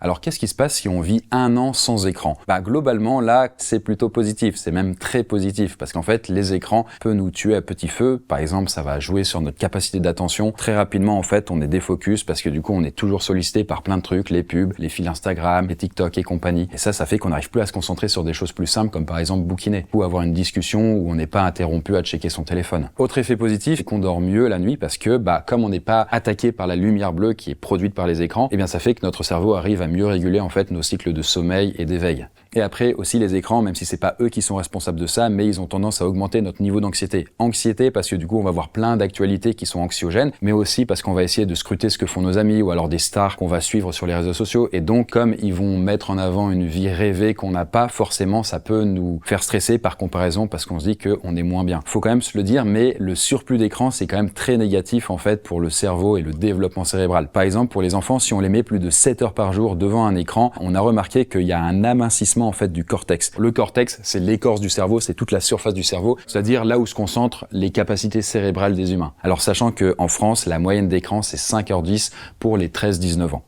Alors qu'est-ce qui se passe si on vit 1 an sans écran? Globalement là c'est plutôt positif, c'est même très positif parce qu'en fait les écrans peuvent nous tuer à petit feu. Par exemple ça va jouer sur notre capacité d'attention. Très rapidement en fait on est défocus parce que du coup on est toujours sollicité par plein de trucs, les pubs, les fils Instagram, les TikTok et compagnie. Et ça fait qu'on n'arrive plus à se concentrer sur des choses plus simples comme par exemple bouquiner ou avoir une discussion où on n'est pas interrompu à checker son téléphone. Autre effet positif, c'est qu'on dort mieux la nuit parce que comme on n'est pas attaqué par la lumière bleue qui est produite par les écrans, ça fait que notre cerveau arrive à mieux réguler en fait nos cycles de sommeil et d'éveil. Et après aussi les écrans, même si c'est pas eux qui sont responsables de ça, mais ils ont tendance à augmenter notre niveau d'anxiété. Anxiété parce que du coup on va voir plein d'actualités qui sont anxiogènes, mais aussi parce qu'on va essayer de scruter ce que font nos amis ou alors des stars qu'on va suivre sur les réseaux sociaux. Et donc comme ils vont mettre en avant une vie rêvée qu'on n'a pas, forcément ça peut nous faire stresser par comparaison parce qu'on se dit qu'on est moins bien. Faut quand même se le dire, mais le surplus d'écran c'est quand même très négatif en fait pour le cerveau et le développement cérébral. Par exemple pour les enfants, si on les met plus de 7 heures par jour devant un écran, on a remarqué qu'il y a un amincissement en fait du cortex. Le cortex, c'est l'écorce du cerveau, c'est toute la surface du cerveau, c'est-à-dire là où se concentrent les capacités cérébrales des humains. Alors sachant qu'en France, la moyenne d'écran c'est 5h10 pour les 13-19 ans.